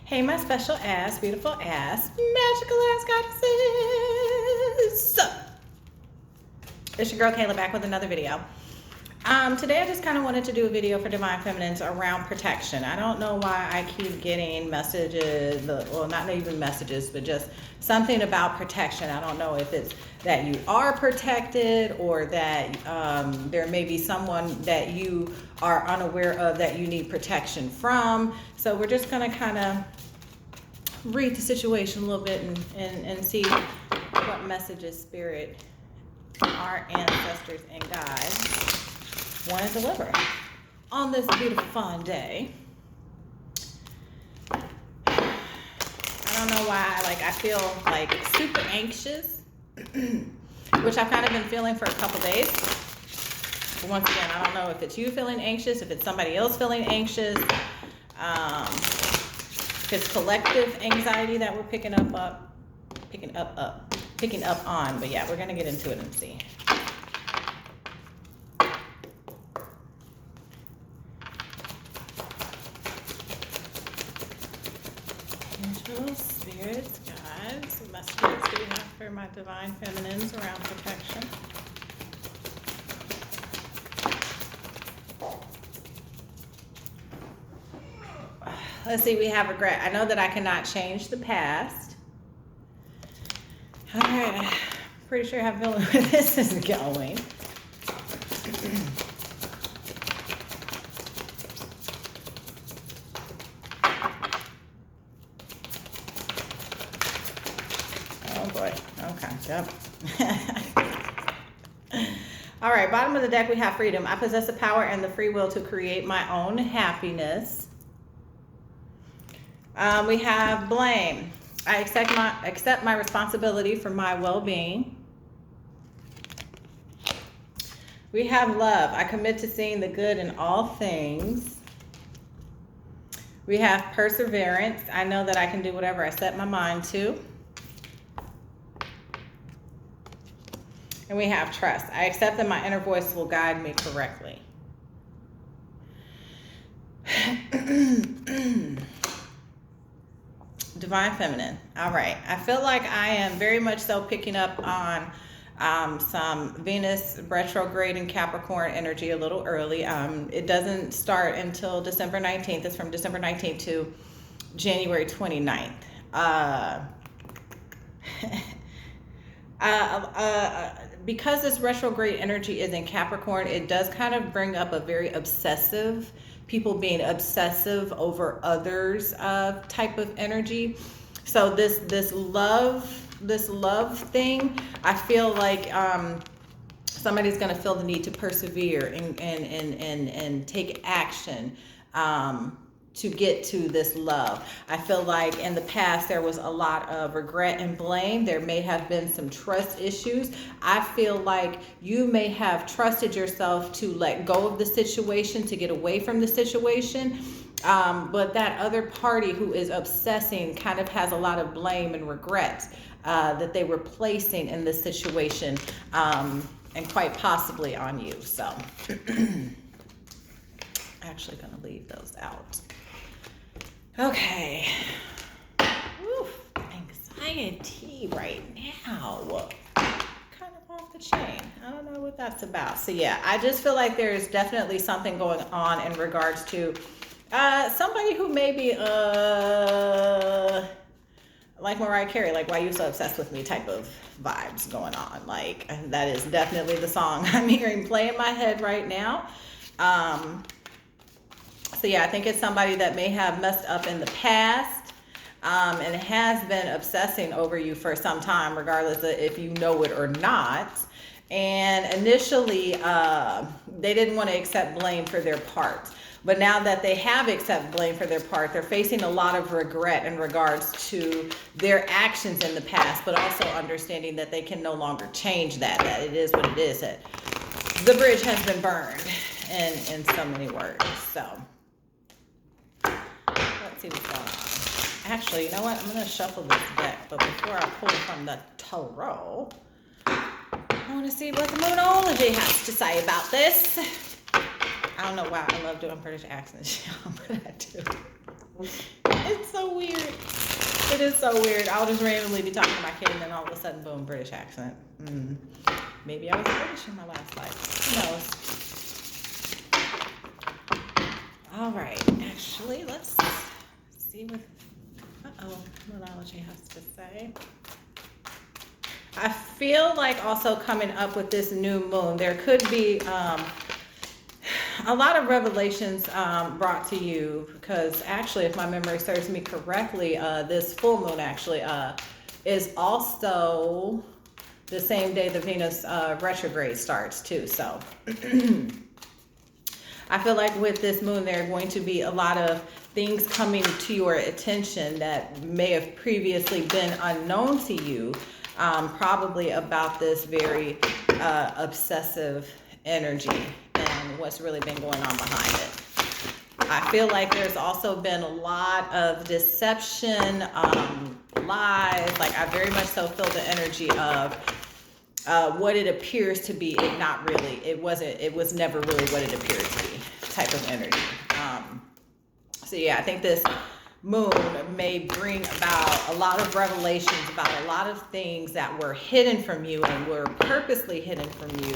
Hey, my special ass, beautiful ass, magical ass goddesses. It's your girl Kayla back with another video. Today I just kind of wanted to do a video for Divine Feminines around protection. I don't know why I keep getting messages, well, not even messages, but just something about protection. I don't know if it's that you are protected or that there may be someone that you are unaware of that you need protection from. So we're just going to kind of read the situation a little bit and see what messages Spirit, our ancestors, and guides want to deliver on this beautiful fun day. I don't know why, I feel like super anxious, which I've kind of been feeling for a couple days. But once again, I don't know if it's you feeling anxious, if it's somebody else feeling anxious, if it's collective anxiety that we're picking up on. But yeah, we're gonna get into it and see. Angels, spirits, guides, messages do we have for my divine feminines around protection? Let's see, we have regret. I know that I cannot change the past. All right, I'm pretty sure I have a feeling where this is going. Oh boy, okay, yep. All right, bottom of the deck we have freedom. I possess the power and the free will to create my own happiness. We have blame. I accept my responsibility for my well-being. We have love. I commit to seeing the good in all things. We have perseverance. I know that I can do whatever I set my mind to. And we have trust. I accept that my inner voice will guide me correctly. Divine Feminine. All right. I feel like I am very much so picking up on some Venus retrograde in Capricorn energy a little early. It doesn't start until December 19th. It's from December 19th to January 29th. Because this retrograde energy is in Capricorn, it does kind of bring up a very obsessive, people being obsessive over others type of energy. So this love thing, I feel like somebody's going to feel the need to persevere and take action to get to this love. I feel like in the past there was a lot of regret and blame. There may have been some trust issues. I feel like you may have trusted yourself to let go of the situation, to get away from the situation. But that other party who is obsessing kind of has a lot of blame and regret that they were placing in this situation, and quite possibly on you. So actually going to leave those out. Okay. Oof, anxiety right now. Kind of off the chain. I don't know what that's about. So yeah, I just feel like there's definitely something going on in regards to somebody who may be like Mariah Carey, like, why you so obsessed with me type of vibes going on. Like, that is definitely the song I'm hearing play in my head right now. So yeah, I think it's somebody that may have messed up in the past, and has been obsessing over you for some time, regardless of if you know it or not. And initially, they didn't want to accept blame for their part. But now that they have accepted blame for their part, they're facing a lot of regret in regards to their actions in the past, but also understanding that they can no longer change that it is what it is, that the bridge has been burned in so many words. So let's see what's going on. Actually, you know what? I'm going to shuffle this deck, but before I pull from the tarot, I want to see what the Moonology has to say about this. I don't know why I love doing British accents, but I do. It's so weird. It is so weird. I'll just randomly be talking to my kid and then all of a sudden, boom, British accent. Maybe I was British in my last life. Who knows? All right. Actually, let's see what numerology has to say. I feel like also coming up with this new moon, there could be a lot of revelations brought to you, because actually, if my memory serves me correctly, this full moon actually is also the same day the Venus retrograde starts too. So I feel like with this moon, there are going to be a lot of things coming to your attention that may have previously been unknown to you, probably about this very obsessive energy and what's really been going on behind it. I feel like there's also been a lot of deception, lies. Like I very much so feel the energy of what it appears to be, it was never really what it appeared to be type of energy. So yeah, I think this moon may bring about a lot of revelations about a lot of things that were hidden from you and were purposely hidden from you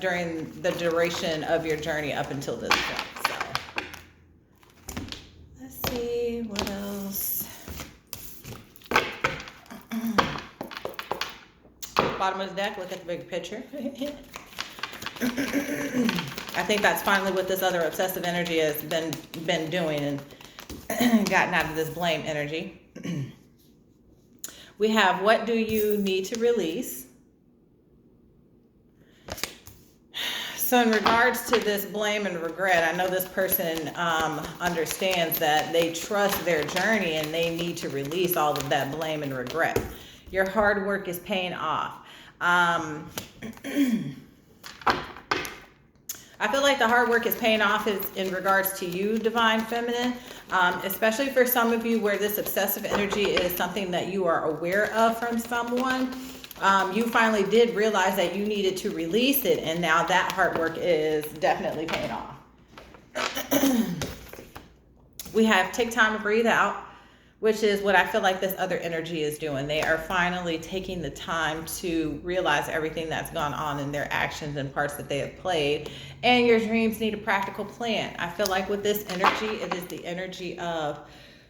during the duration of your journey up until this point. So let's see what else. Bottom of the deck, look at the big picture. I think that's finally what this other obsessive energy has been doing, and gotten out of this blame energy. We have, what do you need to release? So in regards to this blame and regret, I know this person understands that they trust their journey and they need to release all of that blame and regret. Your hard work is paying off. I feel like the hard work is paying off in regards to you, Divine Feminine, especially for some of you where this obsessive energy is something that you are aware of from someone. You finally did realize that you needed to release it, and now that hard work is definitely paying off. We have take time to breathe out, which is what I feel like this other energy is doing. They are finally taking the time to realize everything that's gone on in their actions and parts that they have played. And your dreams need a practical plan. I feel like with this energy, it is the energy of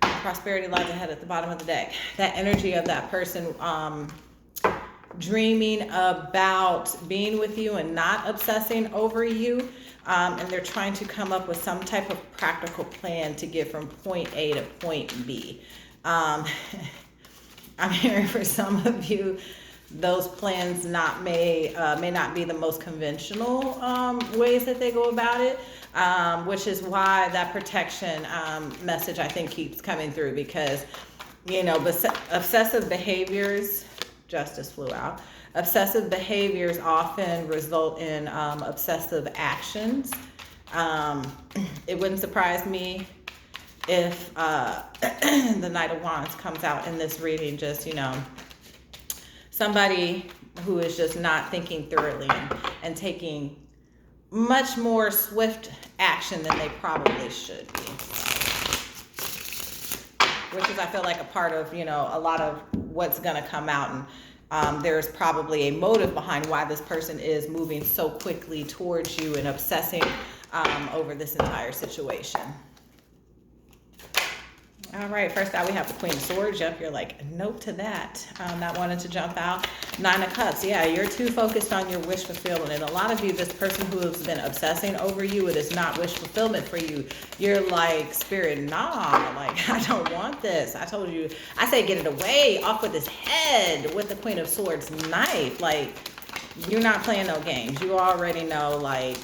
prosperity lies ahead at the bottom of the deck. That energy of that person dreaming about being with you and not obsessing over you. And they're trying to come up with some type of practical plan to get from point A to point B. I'm hearing for some of you, those plans may not be the most conventional ways that they go about it, which is why that protection message, I think, keeps coming through, because, obsessive behaviors, justice flew out. Obsessive behaviors often result in obsessive actions. It wouldn't surprise me if the Knight of Wands comes out in this reading, just, somebody who is just not thinking thoroughly and taking much more swift action than they probably should be. Which is, I feel like, a part of, a lot of what's going to come out. And there's probably a motive behind why this person is moving so quickly towards you and obsessing over this entire situation. All right, first out we have the Queen of Swords. Yep, you're like, note to that. Not wanting to jump out. Nine of Cups. Yeah, you're too focused on your wish fulfillment. And a lot of you, this person who has been obsessing over you, it is not wish fulfillment for you. You're like, Spirit, nah, like, I don't want this. I told you, I say get it away, off with his head, with the Queen of Swords knife. Like, you're not playing no games. You already know, like,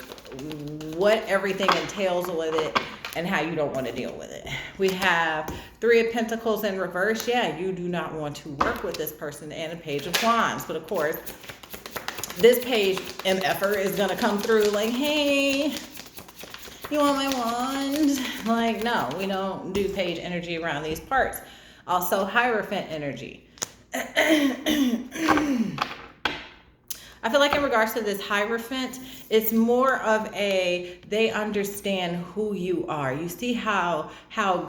what everything entails with it and how you don't want to deal with it. We have Three of Pentacles in reverse. Yeah, you do not want to work with this person, and a Page of Wands. But of course, this page MFer is going to come through like, hey, you want my wand? Like, no, we don't do page energy around these parts. Also, Hierophant energy. I feel like in regards to this Hierophant, it's more of a, they understand who you are. You see how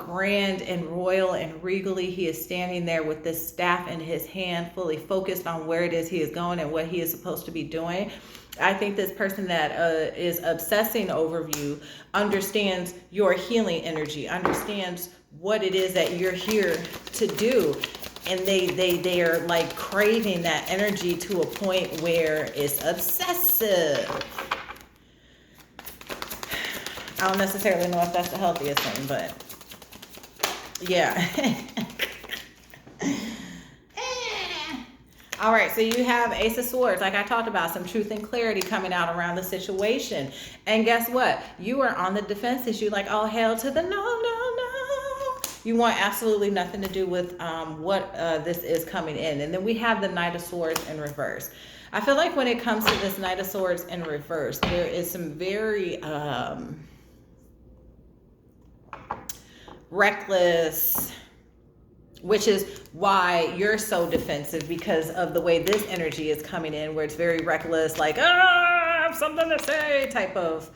grand and royal and regally he is standing there with this staff in his hand, fully focused on where it is he is going and what he is supposed to be doing. I think this person that is obsessing over you understands your healing energy, understands what it is that you're here to do. And they are like craving that energy to a point where it's obsessive. I don't necessarily know if that's the healthiest thing, but yeah. All right, so you have Ace of Swords, like I talked about, some truth and clarity coming out around the situation. And guess what? You are on the defenses. You like, oh, hell to the no, no, no. You want absolutely nothing to do with what this is coming in. And then we have the Knight of Swords in reverse. I feel like when it comes to this Knight of Swords in reverse, there is some very reckless, which is why you're so defensive, because of the way this energy is coming in, where it's very reckless, like, I have something to say type of,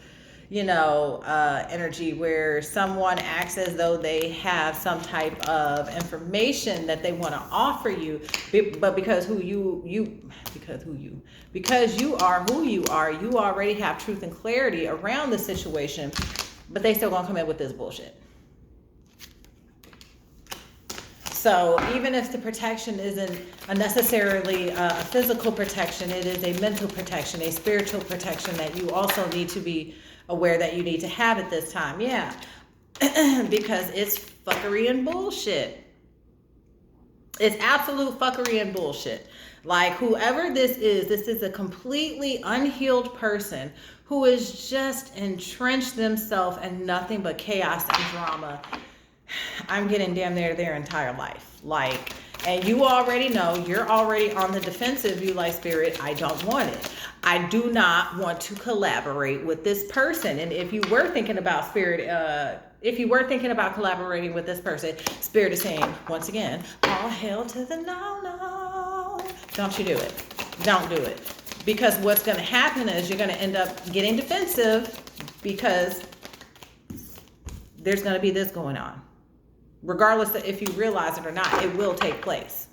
energy, where someone acts as though they have some type of information that they want to offer you, but because you are who you are, you already have truth and clarity around the situation, but they still gonna come in with this bullshit. So even if the protection isn't necessarily a physical protection, it is a mental protection, a spiritual protection that you also need to be aware that you need to have at this time. Yeah, because it's fuckery and bullshit. It's absolute fuckery and bullshit. Like, whoever this is a completely unhealed person who is just entrenched themselves in nothing but chaos and drama. I'm getting damn near their entire life. Like, and you already know, you're already on the defensive. You like, Spirit, I don't want it. I do not want to collaborate with this person. And if you were thinking about collaborating with this person, Spirit is saying, once again, all hail to the no. Don't you do it. Don't do it. Because what's going to happen is you're going to end up getting defensive, because there's going to be this going on. Regardless of if you realize it or not, it will take place.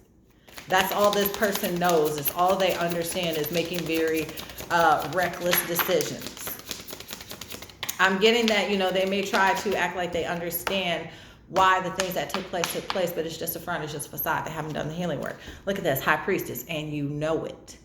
That's all this person knows. Is all they understand is making very reckless decisions. I'm getting that, they may try to act like they understand why the things that took place, but it's just a front, it's just a facade. They haven't done the healing work. Look at this, High Priestess, and you know it.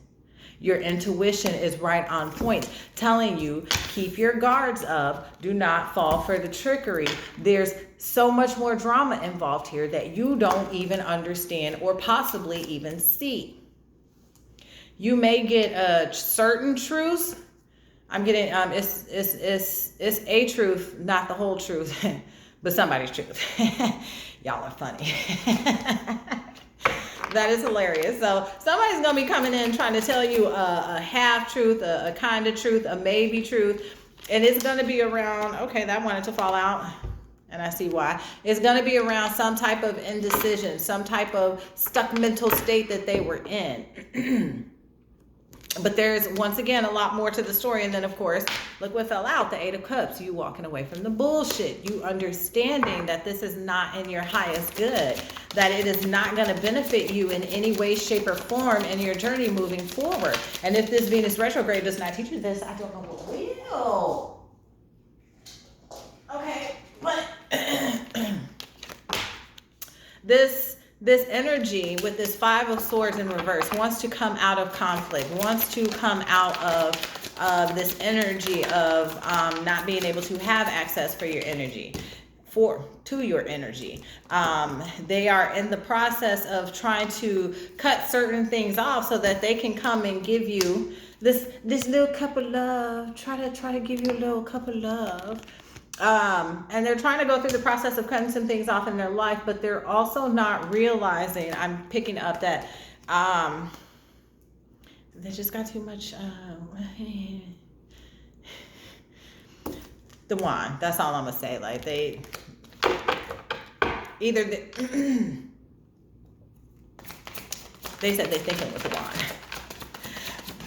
Your intuition is right on point, telling you, keep your guards up, do not fall for the trickery. There's so much more drama involved here that you don't even understand or possibly even see. You may get certain truths. I'm getting it's a truth, not the whole truth, but somebody's truth. Y'all are funny. That is hilarious. So somebody's going to be coming in trying to tell you a half truth, a kind of truth, a maybe truth. And it's going to be around, okay, that wanted to fall out. And I see why. It's going to be around some type of indecision, some type of stuck mental state that they were in. But there's, once again, a lot more to the story. And then, of course, look what fell out, the Eight of Cups. You walking away from the bullshit. You understanding that this is not in your highest good. That it is not going to benefit you in any way, shape, or form in your journey moving forward. And if this Venus retrograde does not teach you this, I don't know what will. Okay, but this energy with this Five of Swords in reverse wants to come out of conflict, wants to come out of this energy of not being able to have access for your energy, to your energy. They are in the process of trying to cut certain things off so that they can come and give you this little cup of love. Try to give you a little cup of love. And they're trying to go through the process of cutting some things off in their life, but they're also not realizing, I'm picking up that they just got too much the wand. That's all I'm gonna say. Like, they said they're thinking with the wand,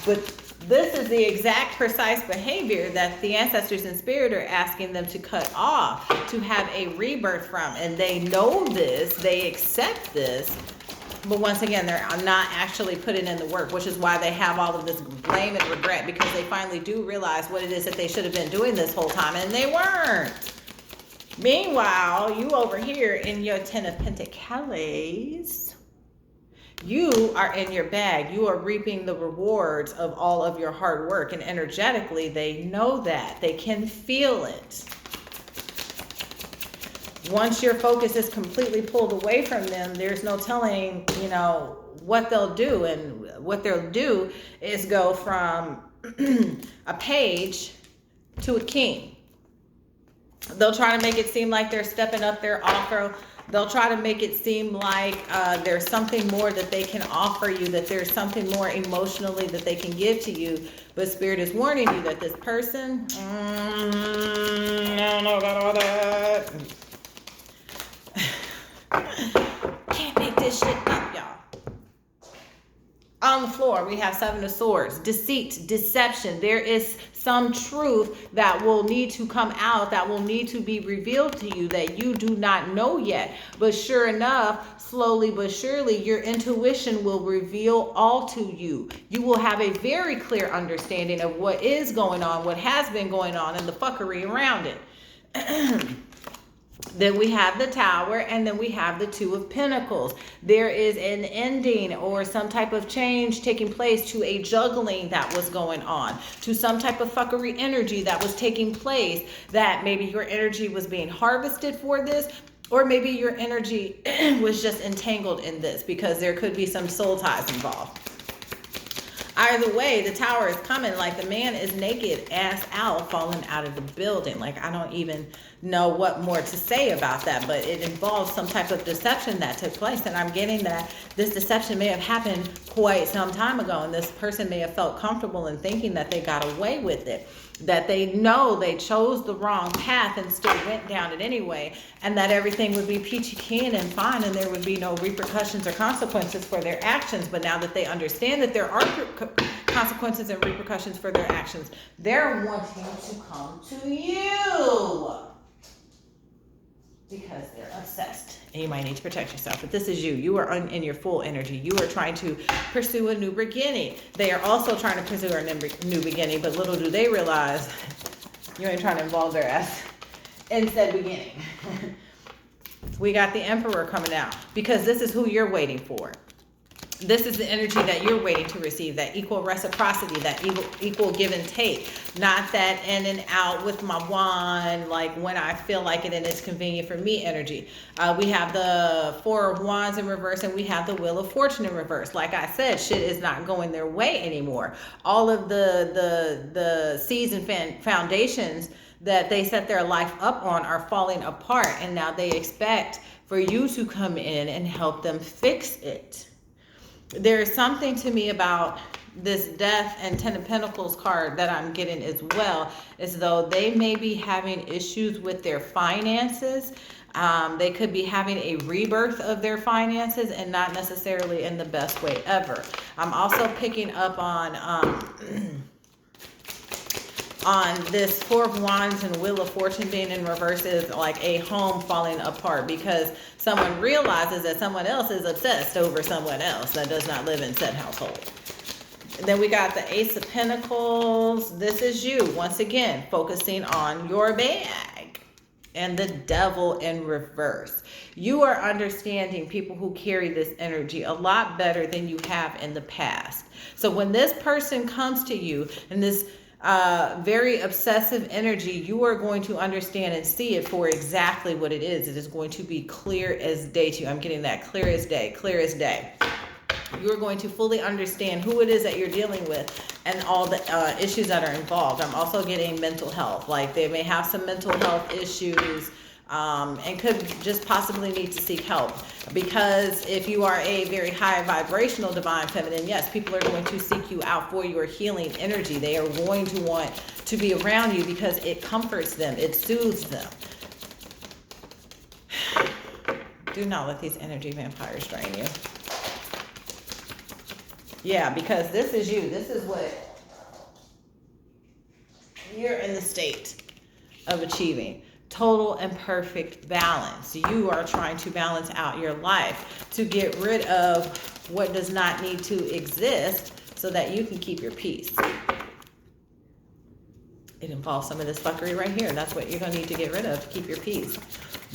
but This is the exact precise behavior that the ancestors in spirit are asking them to cut off, to have a rebirth from. And they know this, they accept this, but once again, they're not actually putting in the work, which is why they have all of this blame and regret, because they finally do realize what it is that they should have been doing this whole time, and they weren't. Meanwhile, you over here in your Ten of Pentacles, you are in your bag. You are reaping the rewards of all of your hard work. And energetically, they know that. They can feel it. Once your focus is completely pulled away from them, there's no telling, you know, what they'll do. And what they'll do is go from a page to a king. They'll try to make it seem like they're stepping up their offer. They'll try to make it seem like there's something more that they can offer you, that there's something more emotionally that they can give to you. But Spirit is warning you that this person, I don't know about all that. Can't make this shit up, y'all. On the floor, we have Seven of Swords, deceit, deception. There is some truth that will need to come out, that will need to be revealed to you that you do not know yet. But sure enough, slowly but surely, your intuition will reveal all to you. You will have a very clear understanding of what is going on, what has been going on, and the fuckery around it. Then we have the Tower, and then we have the Two of Pentacles. There is an ending or some type of change taking place to a juggling that was going on, to some type of fuckery energy that was taking place, that maybe your energy was being harvested for this, or maybe your energy was just entangled in this, because there could be some soul ties involved. Either way, the Tower is coming like the man is naked, ass out, falling out of the building. Like, I don't even know what more to say about that, but it involves some type of deception that took place. And I'm getting that this deception may have happened quite some time ago, and this person may have felt comfortable in thinking that they got away with it, that they know they chose the wrong path and still went down it anyway, and that everything would be peachy keen and fine, and there would be no repercussions or consequences for their actions. But now that they understand that there are consequences and repercussions for their actions, they're wanting to come to you because they're obsessed. And you might need to protect yourself, but this is you. You are in your full energy. You are trying to pursue a new beginning. They are also trying to pursue a new beginning, but little do they realize you ain't trying to involve their ass in said beginning. We got the Emperor coming out, because this is who you're waiting for. This is the energy that you're waiting to receive, that equal reciprocity, that equal give and take. Not that in and out with my wand, like when I feel like it and it's convenient for me energy. We have the Four of Wands in reverse, and we have the Wheel of Fortune in reverse. Like I said, shit is not going their way anymore. All of the seeds and foundations that they set their life up on are falling apart, and now they expect for you to come in and help them fix it. There is something to me about this Death and Ten of Pentacles card that I'm getting as well, as though they may be having issues with their finances. They could be having a rebirth of their finances, and not necessarily in the best way ever. I'm also picking up on this Four of Wands and Wheel of Fortune being in reverse is like a home falling apart, because someone realizes that someone else is obsessed over someone else that does not live in said household. And then we got the Ace of Pentacles. This is you, once again, focusing on your bag. And the Devil in reverse. You are understanding people who carry this energy a lot better than you have in the past. So when this person comes to you and this very obsessive energy, you are going to understand and see it for exactly what it is. It is going to be clear as day to you. I'm getting that clear as day, clear as day. You're going to fully understand who it is that you're dealing with and all the issues that are involved. I'm also getting mental health. Like they may have some mental health issues, and could just possibly need to seek help. Because if you are a very high vibrational divine feminine, yes, people are going to seek you out for your healing energy. They are going to want to be around you because it comforts them, it soothes them. Do not let these energy vampires drain you. Yeah, because this is you. This is what you're in the state of achieving total and perfect balance. You are trying to balance out your life to get rid of what does not need to exist so that you can keep your peace. It involves some of this fuckery right here. That's what you're going to need to get rid of to keep your peace.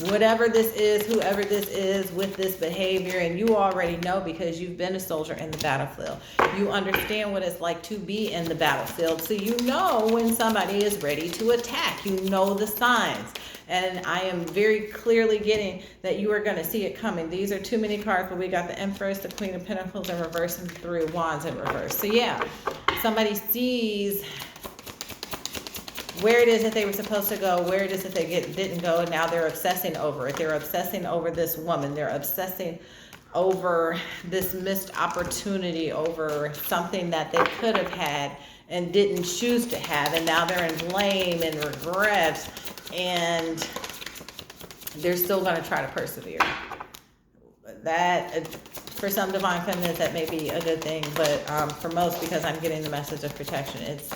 Whatever this is, whoever this is with this behavior, and you already know because you've been a soldier in the battlefield. You understand what it's like to be in the battlefield. So you know when somebody is ready to attack. You know the signs. And I am very clearly getting that you are going to see it coming. These are too many cards, but we got the Empress, the Queen of Pentacles in reverse, and the Three of Wands in reverse. So yeah, somebody sees where it is that they were supposed to go, where it is that they didn't go, and now they're obsessing over it. They're obsessing over this woman. They're obsessing over this missed opportunity, over something that they could have had and didn't choose to have, and now they're in blame and regret, and they're still going to try to persevere. That, for some divine feminines, that may be a good thing, but for most, because I'm getting the message of protection, it's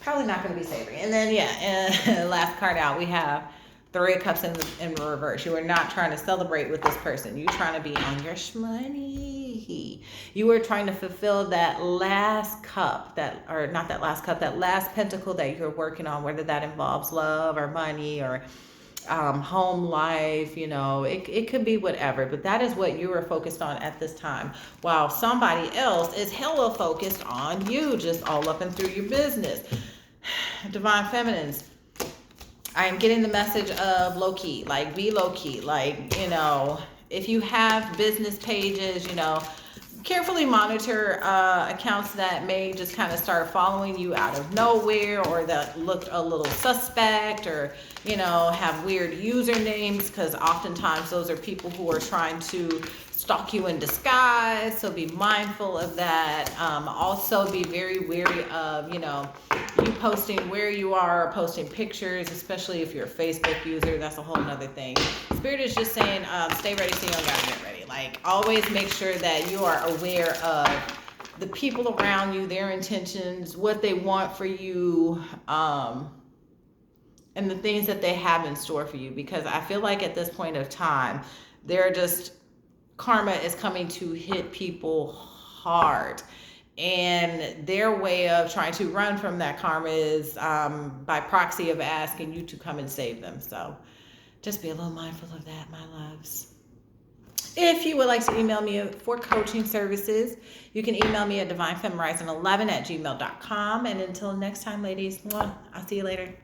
probably not going to be savory. And then, and last card out, we have Three of Cups in reverse. You are not trying to celebrate with this person. You're trying to be on your shmoney. You are trying to fulfill that last cup, that last pentacle that you're working on, whether that involves love or money or home life, it could be whatever, but that is what you are focused on at this time, while somebody else is hella focused on you, just all up and through your business. Divine feminines, I am getting the message of low-key, like be low-key, like, if you have business pages, carefully monitor accounts that may just kind of start following you out of nowhere, or that look a little suspect, or have weird usernames, because oftentimes those are people who are trying to stalk you in disguise. So be mindful of that. Also be very wary of you posting where you are, posting pictures, especially if you're a Facebook user. That's a whole nother thing. Spirit is just saying, stay ready so you don't gotta get ready. Like, always make sure that you are aware of the people around you, their intentions, what they want for you, and the things that they have in store for you. Because I feel like at this point of time, karma is coming to hit people hard. And their way of trying to run from that karma is by proxy of asking you to come and save them. So just be a little mindful of that, my loves. If you would like to email me for coaching services, you can email me at divinefemrising11@gmail.com. And until next time, ladies, I'll see you later.